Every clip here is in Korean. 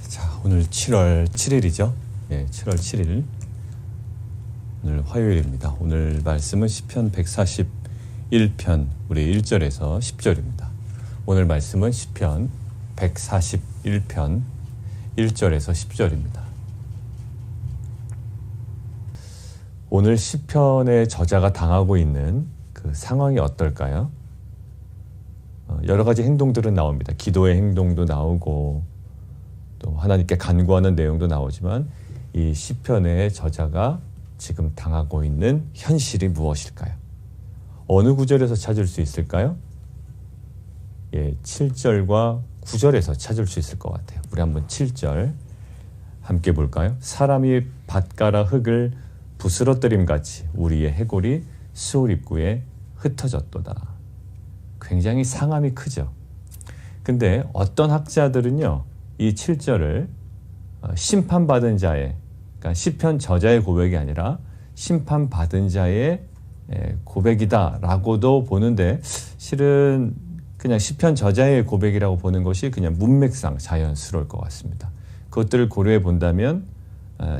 자, 오늘 7월 7일이죠. 예, 7월 7일. 오늘 화요일입니다. 오늘 말씀은 시편 141편 우리 1절에서 10절입니다. 오늘 말씀은 시편 141편 1절에서 10절입니다. 오늘 시편의 저자가 당하고 있는 그 상황이 어떨까요? 여러 가지 행동들은 나옵니다. 기도의 행동도 나오고 또 하나님께 간구하는 내용도 나오지만 이 시편의 저자가 지금 당하고 있는 현실이 무엇일까요? 어느 구절에서 찾을 수 있을까요? 예, 7절과 9절에서 찾을 수 있을 것 같아요. 우리 한번 7절 함께 볼까요? 사람이 밭가라 흙을 부스러뜨림같이 우리의 해골이 수올 입구에 흩어졌도다. 굉장히 상함이 크죠. 근데 어떤 학자들은요, 이 7절을 심판받은 자의, 그러니까 시편 저자의 고백이 아니라 심판받은 자의 고백이다라고도 보는데, 실은 그냥 시편 저자의 고백이라고 보는 것이 그냥 문맥상 자연스러울 것 같습니다. 그것들을 고려해 본다면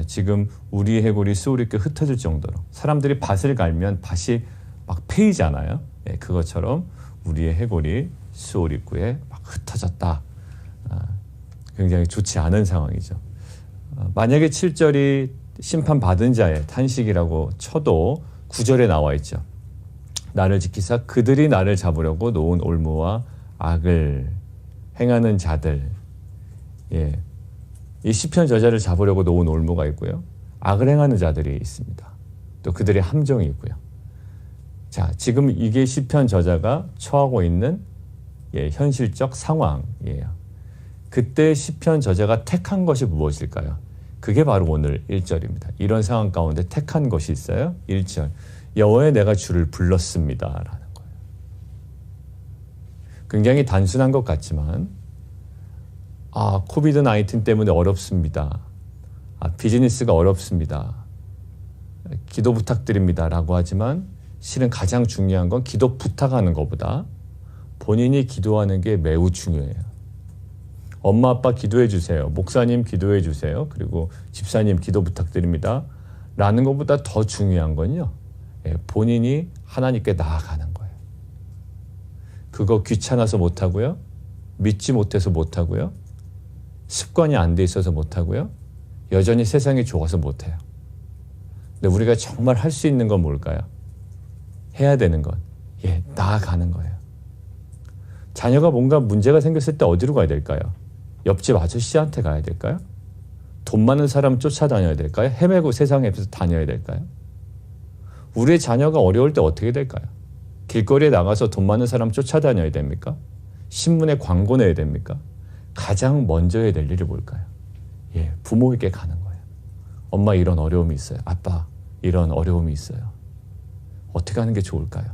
지금 우리의 해골이 수올 입구에 흩어질 정도로, 사람들이 밭을 갈면 밭이 막 패이잖아요. 그것처럼 우리의 해골이 수올 입구에 막 흩어졌다. 굉장히 좋지 않은 상황이죠. 만약에 7절이 심판받은 자의 탄식이라고 쳐도 9절에 나와 있죠. 나를 지키사 그들이 나를 잡으려고 놓은 올무와 악을 행하는 자들. 예, 이 시편 저자를 잡으려고 놓은 올무가 있고요. 악을 행하는 자들이 있습니다. 또 그들의 함정이 있고요. 자, 지금 이게 시편 저자가 처하고 있는 현실적 상황이에요. 그때 시편 저자가 택한 것이 무엇일까요? 그게 바로 오늘 1절입니다. 이런 상황 가운데 택한 것이 있어요. 1절. 여호와의 내가 주를 불렀습니다. 라는 거예요. 굉장히 단순한 것 같지만, 코비드 19 때문에 어렵습니다. 비즈니스가 어렵습니다. 기도 부탁드립니다. 라고 하지만 실은 가장 중요한 건 기도 부탁하는 것보다 본인이 기도하는 게 매우 중요해요. 엄마 아빠 기도해 주세요. 목사님 기도해 주세요. 그리고 집사님 기도 부탁드립니다. 라는 것보다 더 중요한 건요, 본인이 하나님께 나아가는 거예요. 그거 귀찮아서 못하고요. 믿지 못해서 못하고요. 습관이 안 돼 있어서 못하고요. 여전히 세상이 좋아서 못해요. 근데 우리가 정말 할 수 있는 건 뭘까요? 해야 되는 건 나아가는 거예요. 자녀가 뭔가 문제가 생겼을 때 어디로 가야 될까요? 옆집 아저씨한테 가야 될까요? 돈 많은 사람 쫓아다녀야 될까요? 헤매고 세상에 다녀야 될까요? 우리의 자녀가 어려울 때 어떻게 될까요? 길거리에 나가서 돈 많은 사람 쫓아다녀야 됩니까? 신문에 광고 내야 됩니까? 가장 먼저 해야 될 일이 뭘까요? 부모에게 가는 거예요. 엄마 이런 어려움이 있어요. 아빠 이런 어려움이 있어요. 어떻게 하는 게 좋을까요?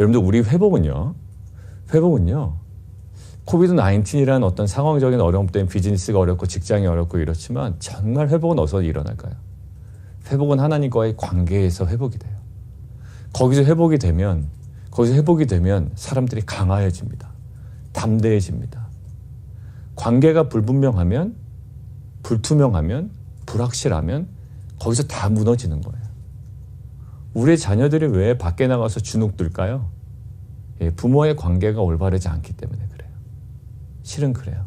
여러분들, 우리 회복은요, 코비드 19이라는 어떤 상황적인 어려움 때문에 비즈니스가 어렵고 직장이 어렵고 이렇지만 정말 회복은 어디서 일어날까요? 회복은 하나님과의 관계에서 회복이 돼요. 거기서 회복이 되면 사람들이 강화해집니다. 담대해집니다. 관계가 불분명하면, 불투명하면, 불확실하면 거기서 다 무너지는 거예요. 우리의 자녀들이 왜 밖에 나가서 주눅들까요? 부모의 관계가 올바르지 않기 때문에 그래요. 실은 그래요.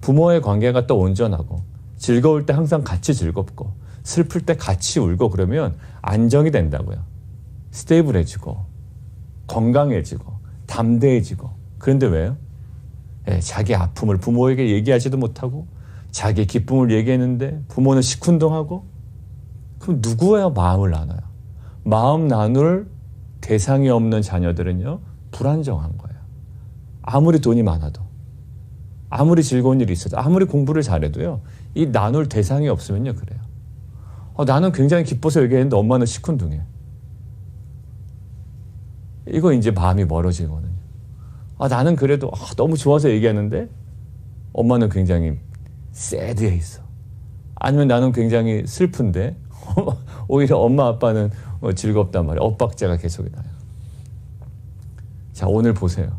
부모의 관계가 또 온전하고 즐거울 때 항상 같이 즐겁고 슬플 때 같이 울고 그러면 안정이 된다고요. 스테이블해지고 건강해지고 담대해지고. 그런데 왜요? 자기 아픔을 부모에게 얘기하지도 못하고 자기 기쁨을 얘기했는데 부모는 시큰둥하고, 그럼 누구예요 마음을 나눠요? 마음 나눌 대상이 없는 자녀들은요, 불안정한 거예요. 아무리 돈이 많아도, 아무리 즐거운 일이 있어도, 아무리 공부를 잘해도요, 이 나눌 대상이 없으면요, 그래요. 나는 굉장히 기뻐서 얘기했는데 엄마는 시큰둥해. 이거 이제 마음이 멀어지거든요. 나는 그래도 너무 좋아서 얘기하는데 엄마는 굉장히 새드해 있어. 아니면 나는 굉장히 슬픈데 오히려 엄마 아빠는 즐겁단 말이에요. 엇박자가 계속 나요. 자, 오늘 보세요.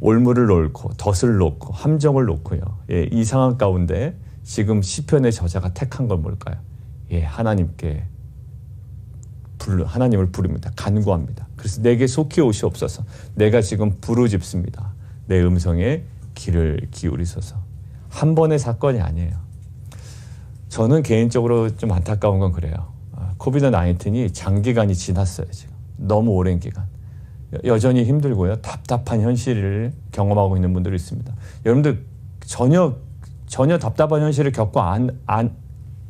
올무를 놓고 덫을 놓고 함정을 놓고요. 예, 이 상황 가운데 지금 시편의 저자가 택한 건 뭘까요? 예, 하나님을 부릅니다. 간구합니다. 그래서 내게 속히 오시옵소서. 내가 지금 부르짖습니다. 내 음성에 귀를 기울이소서. 한 번의 사건이 아니에요. 저는 개인적으로 좀 안타까운 건 그래요. 코비드 19이 장기간이 지났어요. 지금 너무 오랜 기간. 여전히 힘들고요. 답답한 현실을 경험하고 있는 분들이 있습니다. 여러분들 전혀 답답한 현실을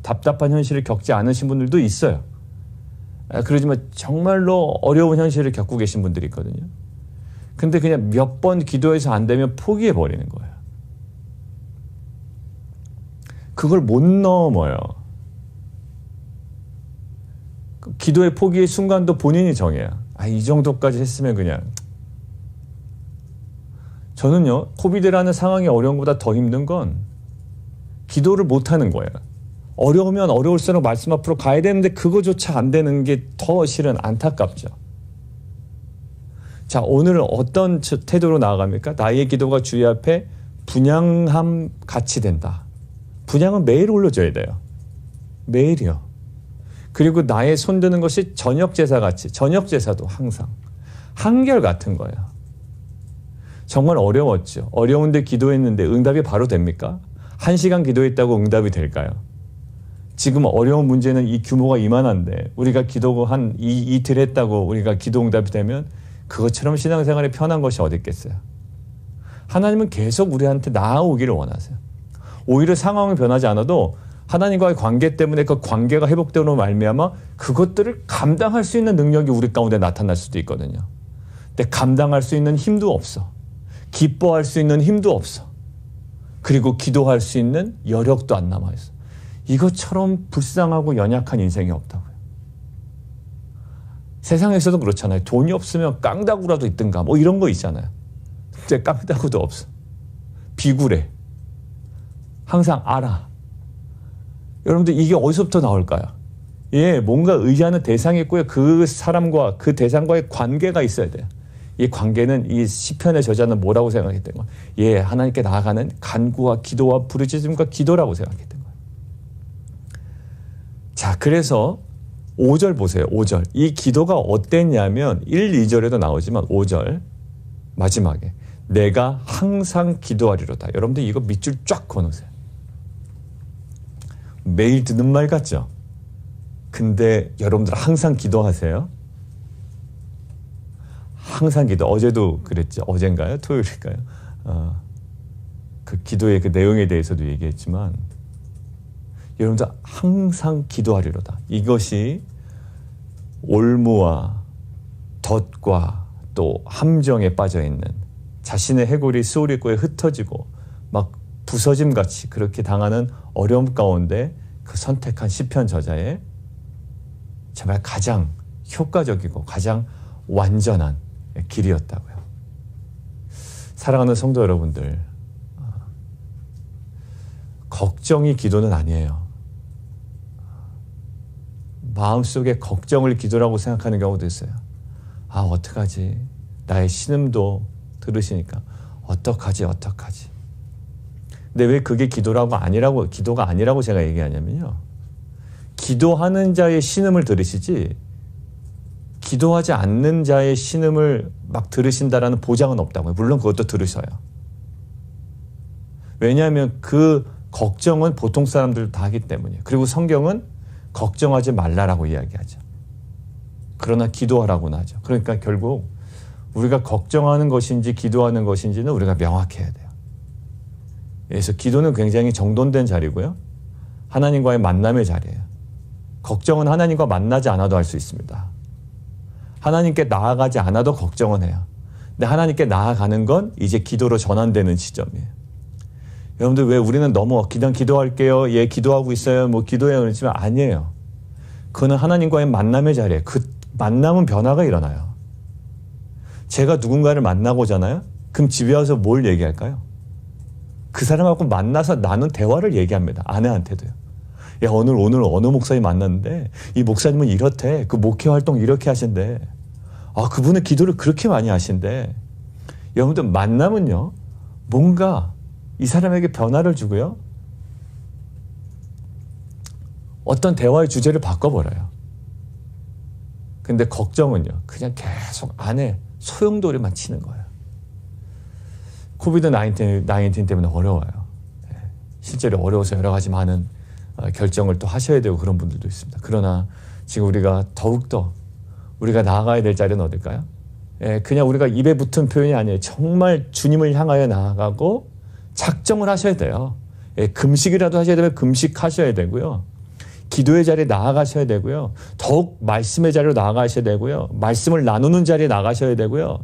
답답한 현실을 겪지 않으신 분들도 있어요. 그러지만 정말로 어려운 현실을 겪고 계신 분들이 있거든요. 근데 그냥 몇 번 기도해서 안 되면 포기해 버리는 거예요. 그걸 못 넘어요. 기도의 포기의 순간도 본인이 정해요. 이 정도까지 했으면 그냥. 저는요, 코비드라는 상황이 어려운 것보다 더 힘든 건 기도를 못 하는 거예요. 어려우면 어려울수록 말씀 앞으로 가야 되는데 그거조차 안 되는 게 더 실은 안타깝죠. 자, 오늘은 어떤 태도로 나아갑니까? 나의 기도가 주의 앞에 분향함 같이 된다. 분향은 매일 올려줘야 돼요. 매일이요. 그리고 나의 손드는 것이 저녁 제사같이, 저녁 제사도 항상 한결같은 거예요. 정말 어려웠죠. 어려운데 기도했는데 응답이 바로 됩니까? 1시간 기도했다고 응답이 될까요? 지금 어려운 문제는 이 규모가 이만한데 우리가 기도 한 이틀 했다고 우리가 기도 응답이 되면 그것처럼 신앙생활에 편한 것이 어디 있겠어요? 하나님은 계속 우리한테 나아오기를 원하세요. 오히려 상황이 변하지 않아도 하나님과의 관계 때문에 그 관계가 회복되므로 말미암아 그것들을 감당할 수 있는 능력이 우리 가운데 나타날 수도 있거든요. 근데 감당할 수 있는 힘도 없어. 기뻐할 수 있는 힘도 없어. 그리고 기도할 수 있는 여력도 안 남아있어. 이것처럼 불쌍하고 연약한 인생이 없다고요. 세상에서도 그렇잖아요. 돈이 없으면 깡다구라도 있든가 뭐 이런 거 있잖아요. 근데 깡다구도 없어. 비굴해. 항상 알아. 여러분들 이게 어디서부터 나올까요? 예, 뭔가 의지하는 대상이 있고요. 그 사람과 그 대상과의 관계가 있어야 돼요. 이 관계는 이 시편의 저자는 뭐라고 생각했던 거예요? 예, 하나님께 나아가는 간구와 기도와 부르짖음과 기도라고 생각했던 거예요. 자, 그래서 5절 보세요. 5절. 이 기도가 어땠냐면 1, 2절에도 나오지만 5절 마지막에 내가 항상 기도하리로다. 여러분들 이거 밑줄 쫙 그어놓으세요. 매일 듣는 말 같죠? 근데 여러분들 항상 기도하세요? 항상 기도. 어제도 그랬죠. 어젠가요? 토요일일까요? 그 기도의 그 내용에 대해서도 얘기했지만 여러분들 항상 기도하리로다. 이것이 올무와 덫과 또 함정에 빠져있는 자신의 해골이 스올 입구에 흩어지고 막 부서짐같이 그렇게 당하는 어려움 가운데 그 선택한 시편 저자의 정말 가장 효과적이고 가장 완전한 길이었다고요. 사랑하는 성도 여러분들, 걱정이 기도는 아니에요. 마음속에 걱정을 기도라고 생각하는 경우도 있어요. 어떡하지? 나의 신음도 들으시니까 어떡하지? 근데 왜 그게 기도가 아니라고 제가 얘기하냐면요. 기도하는 자의 신음을 들으시지 기도하지 않는 자의 신음을 막 들으신다라는 보장은 없다고요. 물론 그것도 들으셔요. 왜냐하면 그 걱정은 보통 사람들 다 하기 때문이에요. 그리고 성경은 걱정하지 말라라고 이야기하죠. 그러나 기도하라고는 하죠. 그러니까 결국 우리가 걱정하는 것인지 기도하는 것인지는 우리가 명확해야 돼요. 그래서 기도는 굉장히 정돈된 자리고요. 하나님과의 만남의 자리예요. 걱정은 하나님과 만나지 않아도 할 수 있습니다. 하나님께 나아가지 않아도 걱정은 해요. 근데 하나님께 나아가는 건 이제 기도로 전환되는 지점이에요. 여러분들 왜 우리는 너무 그냥 기도할게요. 예, 기도하고 있어요. 뭐 기도해요. 그렇지만 아니에요. 그거는 하나님과의 만남의 자리예요. 그 만남은 변화가 일어나요. 제가 누군가를 만나고잖아요. 그럼 집에 와서 뭘 얘기할까요? 그 사람하고 만나서 나눈 대화를 얘기합니다. 아내한테도요. 야, 오늘 어느 목사님 만났는데 이 목사님은 이렇대. 그 목회 활동 이렇게 하신대. 그분은 기도를 그렇게 많이 하신대. 여러분들 만나면요, 뭔가 이 사람에게 변화를 주고요, 어떤 대화의 주제를 바꿔버려요. 근데 걱정은요, 그냥 계속 안에 소용돌이만 치는 거예요. 코비드 19 때문에 어려워요. 실제로 어려워서 여러 가지 많은 결정을 또 하셔야 되고 그런 분들도 있습니다. 그러나 지금 우리가 더욱더 우리가 나아가야 될 자리는 어딜까요? 그냥 우리가 입에 붙은 표현이 아니에요. 정말 주님을 향하여 나아가고 작정을 하셔야 돼요. 금식이라도 하셔야 되면 금식하셔야 되고요. 기도의 자리에 나아가셔야 되고요. 더욱 말씀의 자리로 나아가셔야 되고요. 말씀을 나누는 자리에 나가셔야 되고요.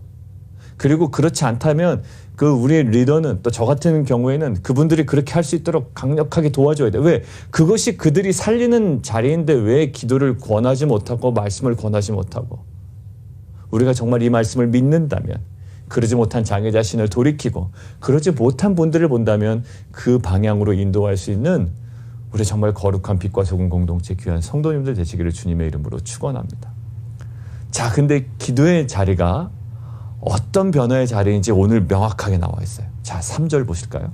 그리고 그렇지 않다면 그 우리의 리더는 또 저 같은 경우에는 그분들이 그렇게 할 수 있도록 강력하게 도와줘야 돼요. 왜? 그것이 그들이 살리는 자리인데 왜 기도를 권하지 못하고 말씀을 권하지 못하고, 우리가 정말 이 말씀을 믿는다면, 그러지 못한 자기 자신을 돌이키고 그러지 못한 분들을 본다면 그 방향으로 인도할 수 있는 우리 정말 거룩한 빛과 소금 공동체 귀한 성도님들 되시기를 주님의 이름으로 축원합니다. 자, 근데 기도의 자리가 어떤 변화의 자리인지 오늘 명확하게 나와 있어요. 자, 3절 보실까요?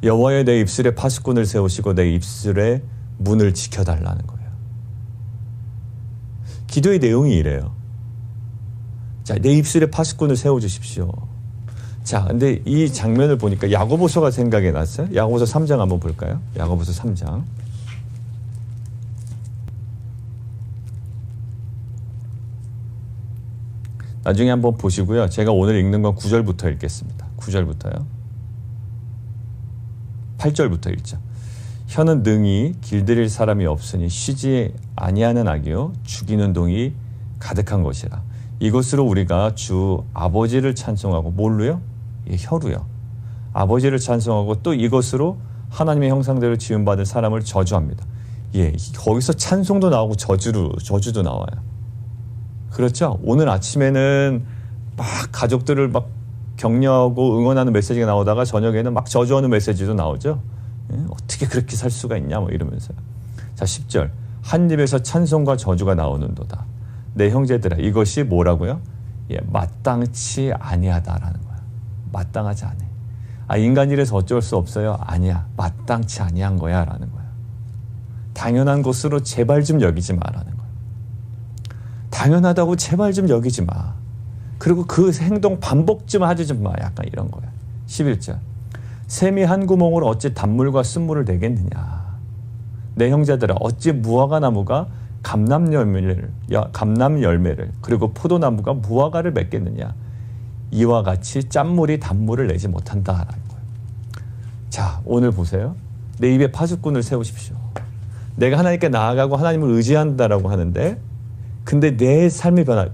여호와여 내 입술에 파수꾼을 세우시고 내 입술에 문을 지켜달라는 거예요. 기도의 내용이 이래요. 자, 내 입술에 파수꾼을 세워주십시오. 자, 근데 이 장면을 보니까 야고보서가 생각이 났어요. 야고보서 3장 한번 볼까요? 야고보서 3장. 나중에 한번 보시고요. 제가 오늘 읽는 건 9절부터 읽겠습니다. 9절부터요. 8절부터 읽죠. 혀는 능히 길들일 사람이 없으니 쉬지 아니하는 악이요 죽이는 동이 가득한 것이라. 이것으로 우리가 주 아버지를 찬송하고 뭘로요? 예, 혀로요. 아버지를 찬송하고 또 이것으로 하나님의 형상대로 지음받은 사람을 저주합니다. 예, 거기서 찬송도 나오고 저주도 나와요. 그렇죠? 오늘 아침에는 막 가족들을 막 격려하고 응원하는 메시지가 나오다가 저녁에는 막 저주하는 메시지도 나오죠. 예? 어떻게 그렇게 살 수가 있냐 뭐 이러면서요. 자, 10절. 한 입에서 찬송과 저주가 나오는도다. 내 형제들아, 이것이 뭐라고요? 예, 마땅치 아니하다라는 거야. 마땅하지 않아. 아, 인간 일에서 어쩔 수 없어요? 아니야. 마땅치 아니한 거야 라는 거야. 당연한 것으로 제발 좀 여기지 마라는 거야. 당연하다고 제발 좀 여기지 마. 그리고 그 행동 반복 좀 하지 좀 마. 약간 이런 거야. 11절. 샘이 한 구멍으로 어찌 단물과 쓴물을 내겠느냐. 내 형제들아, 어찌 무화과 나무가 감람 열매를 그리고 포도나무가 무화과를 맺겠느냐. 이와 같이 짠물이 단물을 내지 못한다라는 거예요. 자, 오늘 보세요. 내 입에 파수꾼을 세우십시오. 내가 하나님께 나아가고 하나님을 의지한다라고 하는데, 근데 내 삶의 변화,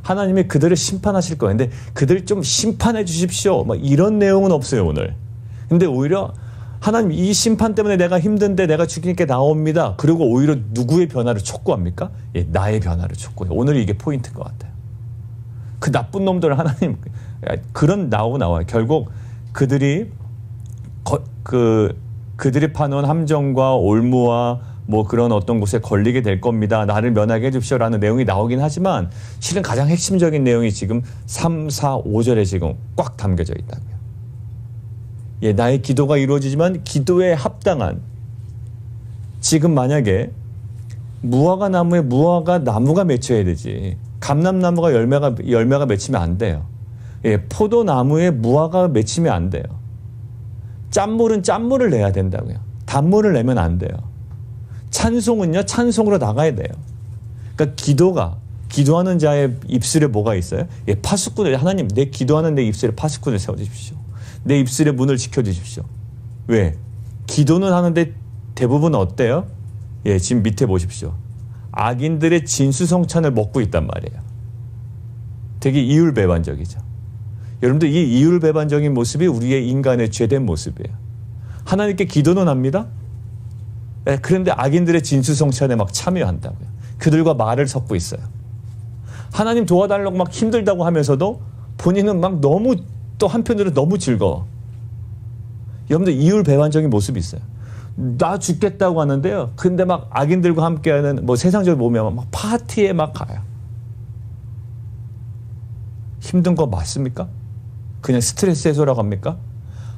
하나님이 그들을 심판하실 거예요. 근데 그들 좀 심판해 주십시오. 막 이런 내용은 없어요, 오늘. 근데 오히려 하나님, 이 심판 때문에 내가 힘든데 내가 주님께 나옵니다. 그리고 오히려 누구의 변화를 촉구합니까? 예, 나의 변화를 촉구해요. 오늘 이게 포인트인 것 같아요. 그 나쁜 놈들 하나님, 그런 나와요. 결국 그들이 그들이 파놓은 함정과 올무와 뭐 그런 어떤 곳에 걸리게 될 겁니다. 나를 면하게 해주십시오라는 내용이 나오긴 하지만 실은 가장 핵심적인 내용이 지금 3, 4, 5절에 지금 꽉 담겨져 있다고요. 예, 나의 기도가 이루어지지만 기도에 합당한, 지금 만약에 무화과 나무에 무화과 나무가 맺혀야 되지, 감람나무가 열매가 맺히면 안 돼요. 예, 포도나무에 무화과가 맺히면 안 돼요. 짠물은 짠물을 내야 된다고요. 단물을 내면 안 돼요. 찬송은요, 찬송으로 나가야 돼요. 그러니까 기도하는 자의 입술에 뭐가 있어요? 예, 파수꾼을, 하나님, 내 기도하는 내 입술에 파수꾼을 세워주십시오. 내 입술의 문을 지켜주십시오. 왜? 기도는 하는데 대부분 어때요? 예, 지금 밑에 보십시오. 악인들의 진수성찬을 먹고 있단 말이에요. 되게 이율배반적이죠. 여러분들, 이 이율배반적인 모습이 우리의 인간의 죄된 모습이에요. 하나님께 기도는 합니다. 예, 그런데 악인들의 진수성찬에 막 참여한다고요. 그들과 말을 섞고 있어요. 하나님 도와달라고 막 힘들다고 하면서도 본인은 막 너무, 또 한편으로 너무 즐거워. 여러분들, 이율배반적인 모습이 있어요. 나 죽겠다고 하는데요. 근데 막 악인들과 함께하는 뭐 세상적으로 보면 막 파티에 막 가요. 힘든 거 맞습니까? 그냥 스트레스 해소라고 합니까?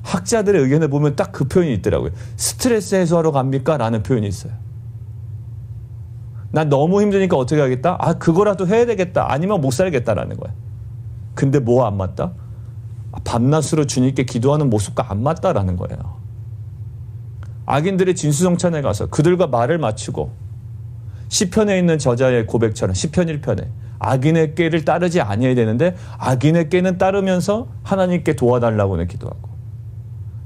학자들의 의견을 보면 딱 그 표현이 있더라고요. 스트레스 해소하러 갑니까? 라는 표현이 있어요. 난 너무 힘드니까 어떻게 하겠다? 아, 그거라도 해야 되겠다. 아니면 못 살겠다라는 거야. 근데 뭐 안 맞다? 밤낮으로 주님께 기도하는 모습과 안 맞다라는 거예요. 악인들의 진수성찬에 가서 그들과 말을 맞추고 시편에 있는 저자의 고백처럼 시편 1편에 악인의 꾀를 따르지 아니해야 되는데 악인의 꾀는 따르면서 하나님께 도와달라고는 기도하고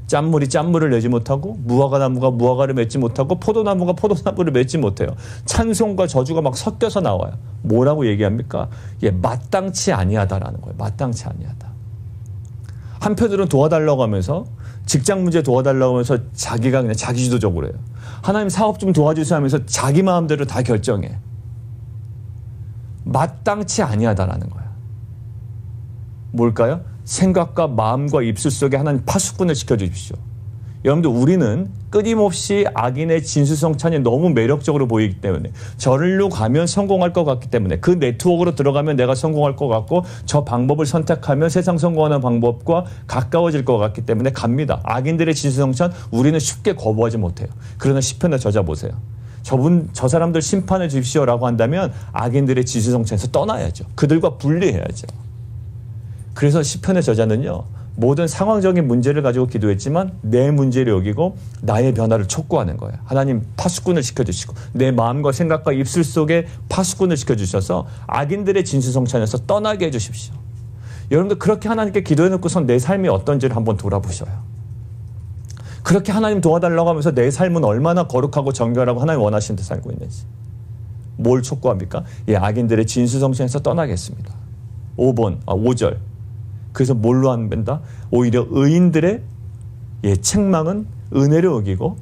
짠물이 짠물을 내지 못하고 무화과나무가 무화과를 맺지 못하고 포도나무가 포도나무를 맺지 못해요. 찬송과 저주가 막 섞여서 나와요. 뭐라고 얘기합니까? 예, 마땅치 아니하다라는 거예요. 마땅치 아니하다. 한편으로는 도와달라고 하면서 직장 문제 도와달라고 하면서 자기가 그냥 자기주도적으로 해요. 하나님 사업 좀 도와주세요 하면서 자기 마음대로 다 결정해. 마땅치 아니하다라는 거야. 뭘까요? 생각과 마음과 입술 속에 하나님 파수꾼을 시켜주십시오. 여러분들 우리는 끊임없이 악인의 진수성찬이 너무 매력적으로 보이기 때문에 저를로 가면 성공할 것 같기 때문에 그 네트워크로 들어가면 내가 성공할 것 같고 저 방법을 선택하면 세상 성공하는 방법과 가까워질 것 같기 때문에 갑니다. 악인들의 진수성찬 우리는 쉽게 거부하지 못해요. 그러나 시편의 저자 보세요. 저 사람들 심판해 주십시오라고 한다면 악인들의 진수성찬에서 떠나야죠. 그들과 분리해야죠. 그래서 시편의 저자는요. 모든 상황적인 문제를 가지고 기도했지만 내 문제를 여기고 나의 변화를 촉구하는 거예요. 하나님 파수꾼을 시켜주시고 내 마음과 생각과 입술 속에 파수꾼을 시켜주셔서 악인들의 진수성찬에서 떠나게 해주십시오. 여러분들 그렇게 하나님께 기도해놓고선 내 삶이 어떤지를 한번 돌아보셔요. 그렇게 하나님 도와달라고 하면서 내 삶은 얼마나 거룩하고 정결하고 하나님 원하시는 데 살고 있는지. 뭘 촉구합니까? 예, 악인들의 진수성찬에서 떠나겠습니다. 5절. 그래서 뭘로 한다? 오히려 의인들의 책망은 은혜로 여기고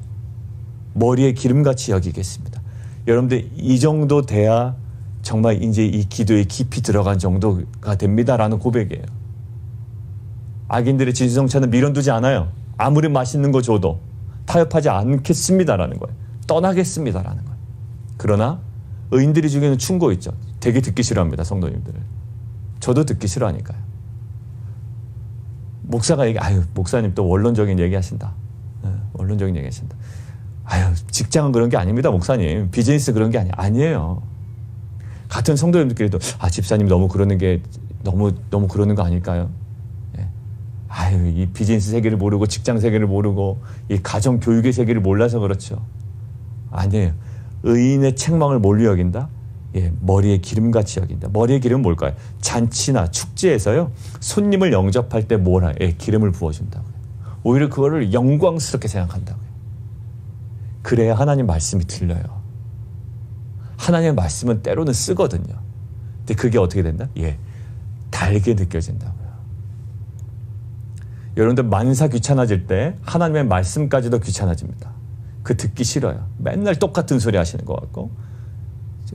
머리에 기름같이 여기겠습니다. 여러분들 이 정도 돼야 정말 이제 이 기도에 깊이 들어간 정도가 됩니다라는 고백이에요. 악인들의 진수성찬은 미련두지 않아요. 아무리 맛있는 거 줘도 타협하지 않겠습니다라는 거예요. 떠나겠습니다라는 거예요. 그러나 의인들이 중에는 충고 있죠. 되게 듣기 싫어합니다. 성도님들을. 저도 듣기 싫어하니까요. 목사가 목사님 또 원론적인 얘기 하신다. 원론적인 얘기 하신다. 직장은 그런 게 아닙니다, 목사님. 비즈니스 그런 게 아니에요. 같은 성도님들끼리도 집사님 너무 그러는 게 너무 그러는 거 아닐까요? 이 비즈니스 세계를 모르고 직장 세계를 모르고 이 가정 교육의 세계를 몰라서 그렇죠. 아니에요. 의인의 책망을 뭘로 여긴다? 머리에 기름같이 여긴다. 머리에 기름은 뭘까요? 잔치나 축제에서요. 손님을 영접할 때 뭐라? 기름을 부어준다고요. 오히려 그거를 영광스럽게 생각한다고요. 그래야 하나님 말씀이 들려요. 하나님의 말씀은 때로는 쓰거든요. 근데 그게 어떻게 된다? 달게 느껴진다고요. 여러분들 만사 귀찮아질 때 하나님의 말씀까지도 귀찮아집니다. 그 듣기 싫어요. 맨날 똑같은 소리 하시는 것 같고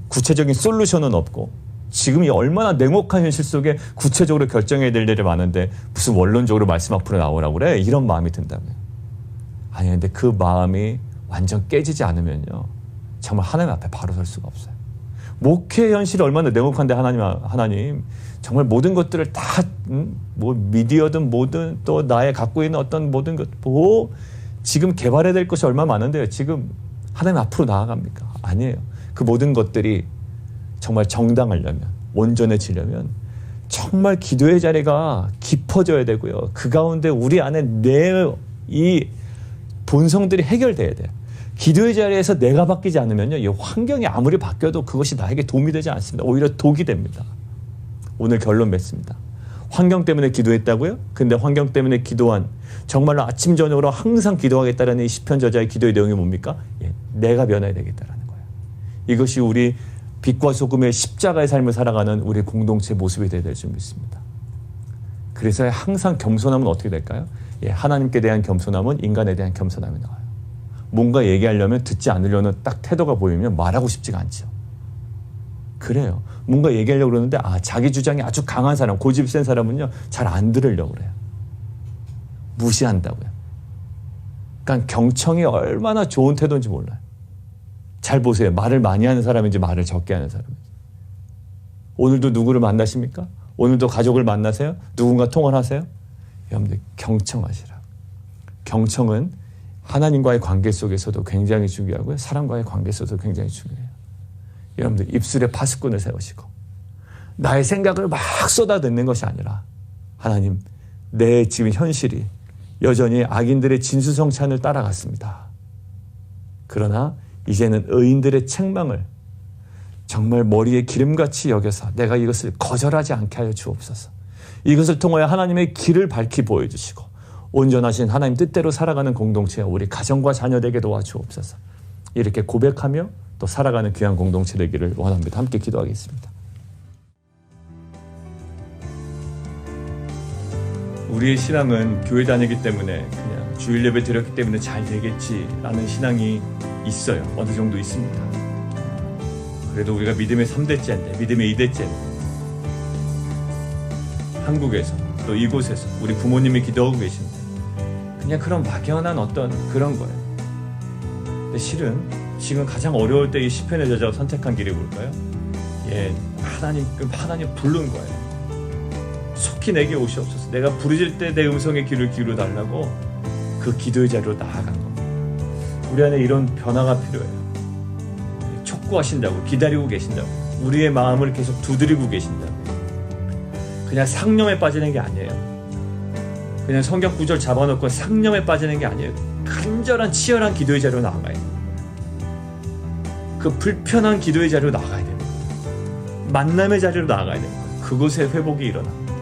구체적인 솔루션은 없고 지금 얼마나 냉혹한 현실 속에 구체적으로 결정해야 될 일이 많은데 무슨 원론적으로 말씀 앞으로 나오라고 그래? 이런 마음이 든다고요. 아니 근데 그 마음이 완전 깨지지 않으면요. 정말 하나님 앞에 바로 설 수가 없어요. 목회 현실이 얼마나 냉혹한데 하나님 정말 모든 것들을 다 미디어든 뭐든 또 나의 갖고 있는 어떤 모든 것 지금 개발해야 될 것이 얼마나 많은데요. 지금 하나님 앞으로 나아갑니까? 아니에요. 그 모든 것들이 정말 정당하려면 온전해지려면 정말 기도의 자리가 깊어져야 되고요. 그 가운데 우리 안에 이 본성들이 해결돼야 돼요. 기도의 자리에서 내가 바뀌지 않으면요. 이 환경이 아무리 바뀌어도 그것이 나에게 도움이 되지 않습니다. 오히려 독이 됩니다. 오늘 결론 맺습니다. 환경 때문에 기도했다고요? 근데 환경 때문에 기도한 정말로 아침 저녁으로 항상 기도하겠다는 이 시편 저자의 기도의 내용이 뭡니까? 내가 변해야 되겠다라는 거예요. 이것이 우리 빛과 소금의 십자가의 삶을 살아가는 우리 공동체 모습이 되어야 될 줄 믿습니다. 그래서 항상 겸손함은 어떻게 될까요? 하나님께 대한 겸손함은 인간에 대한 겸손함이 나와요. 뭔가 얘기하려면 듣지 않으려는 딱 태도가 보이면 말하고 싶지가 않죠. 그래요. 뭔가 얘기하려고 그러는데 자기 주장이 아주 강한 사람, 고집이 센 사람은요. 잘 안 들으려고 그래요. 무시한다고요. 그러니까 경청이 얼마나 좋은 태도인지 몰라요. 잘 보세요. 말을 많이 하는 사람인지 말을 적게 하는 사람인지. 오늘도 누구를 만나십니까? 오늘도 가족을 만나세요? 누군가 통화하세요? 여러분들 경청하시라. 경청은 하나님과의 관계 속에서도 굉장히 중요하고요. 사람과의 관계 속에서도 굉장히 중요해요. 여러분들 입술에 파수꾼을 세우시고 나의 생각을 막 쏟아내는 것이 아니라 하나님, 내 지금 현실이 여전히 악인들의 진수성찬을 따라갔습니다. 그러나 이제는 의인들의 책망을 정말 머리에 기름같이 여겨서 내가 이것을 거절하지 않게 하여 주옵소서. 이것을 통하여 하나님의 길을 밝히 보여주시고 온전하신 하나님 뜻대로 살아가는 공동체와 우리 가정과 자녀되게 도와주옵소서. 이렇게 고백하며 또 살아가는 귀한 공동체 되기를 원합니다. 함께 기도하겠습니다. 우리의 신앙은 교회 다니기 때문에 그냥 주일 예배 드렸기 때문에 잘 되겠지라는 신앙이 있어요. 어느 정도 있습니다. 그래도 우리가 믿음의 3대째인데, 믿음의 2대째인데 한국에서 또 이곳에서 우리 부모님이 기도하고 계신데 그냥 그런 막연한 어떤 그런 거예요. 근데 실은 지금 가장 어려울 때 이 시편의 저자가 선택한 길이 뭘까요? 하나님 부른 거예요. 속히 내게 오시옵소서. 내가 부르짖을 때 내 음성에 귀를 기울여 달라고 그 기도의 자리로 나아간 겁니다. 우리 안에 이런 변화가 필요해요. 촉구하신다고, 기다리고 계신다고, 우리의 마음을 계속 두드리고 계신다고. 그냥 상념에 빠지는 게 아니에요. 그냥 성경 구절 잡아놓고 상념에 빠지는 게 아니에요. 간절한 치열한 기도의 자리로 나아가야 돼요. 그 불편한 기도의 자리로 나아가야 돼요. 만남의 자리로 나아가야 돼요. 그곳에 회복이 일어납니다.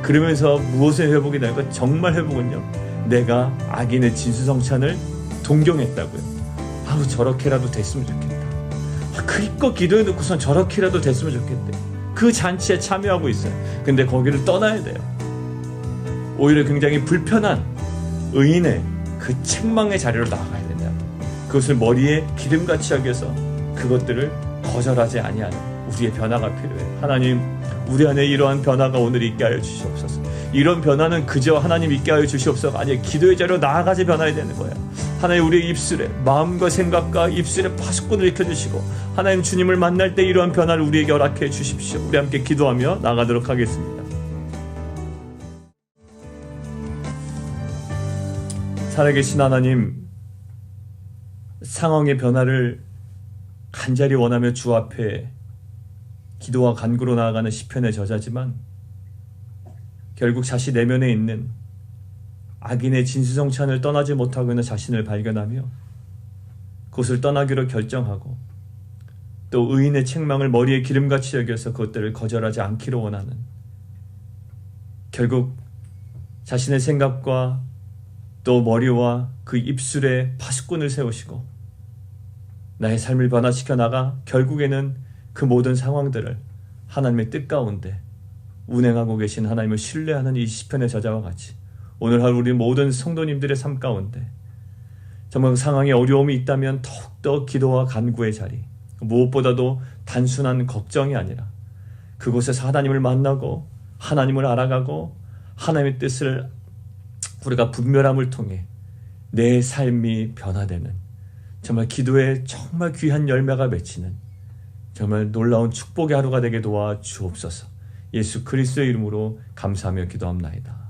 그러면서 무엇의 회복이 날까? 정말 회복은요, 내가 악인의 진수성찬을 동경했다고요. 아우, 저렇게라도 됐으면 좋겠다. 그껏 기도해놓고선 저렇게라도 됐으면 좋겠대. 그 잔치에 참여하고 있어요. 근데 거기를 떠나야 돼요. 오히려 굉장히 불편한 의인의 그 책망의 자리로 나아가야 된다. 그것을 머리에 기름같이 여겨서 그것들을 거절하지 아니하는 우리의 변화가 필요해요. 하나님, 우리 안에 이러한 변화가 오늘 있게 하여 주시옵소서. 이런 변화는 그저 하나님 있게 하여 주시옵소서가 아니에요. 기도의 자리로 나아가지 변화해야 되는 거예요. 하나님, 우리의 입술에 마음과 생각과 입술에 파수꾼을 익혀주시고 하나님, 주님을 만날 때 이러한 변화를 우리에게 허락해 주십시오. 우리 함께 기도하며 나가도록 하겠습니다. 살아계신 하나님, 상황의 변화를 간절히 원하며 주 앞에 기도와 간구로 나아가는 시편의 저자지만 결국 자신 내면에 있는 악인의 진수성찬을 떠나지 못하고 있는 자신을 발견하며 그것을 떠나기로 결정하고 또 의인의 책망을 머리에 기름같이 여겨서 그것들을 거절하지 않기로 원하는, 결국 자신의 생각과 또 머리와 그 입술에 파수꾼을 세우시고 나의 삶을 변화시켜 나가 결국에는 그 모든 상황들을 하나님의 뜻 가운데 운행하고 계신 하나님을 신뢰하는 이 시편의 저자와 같이 오늘 하루 우리 모든 성도님들의 삶 가운데 정말 그 상황에 어려움이 있다면 더욱더 기도와 간구의 자리, 무엇보다도 단순한 걱정이 아니라 그곳에서 하나님을 만나고 하나님을 알아가고 하나님의 뜻을 우리가 분별함을 통해 내 삶이 변화되는 정말 기도에 정말 귀한 열매가 맺히는 정말 놀라운 축복의 하루가 되게 도와 주옵소서. 예수 그리스도의 이름으로 감사하며 기도합나이다.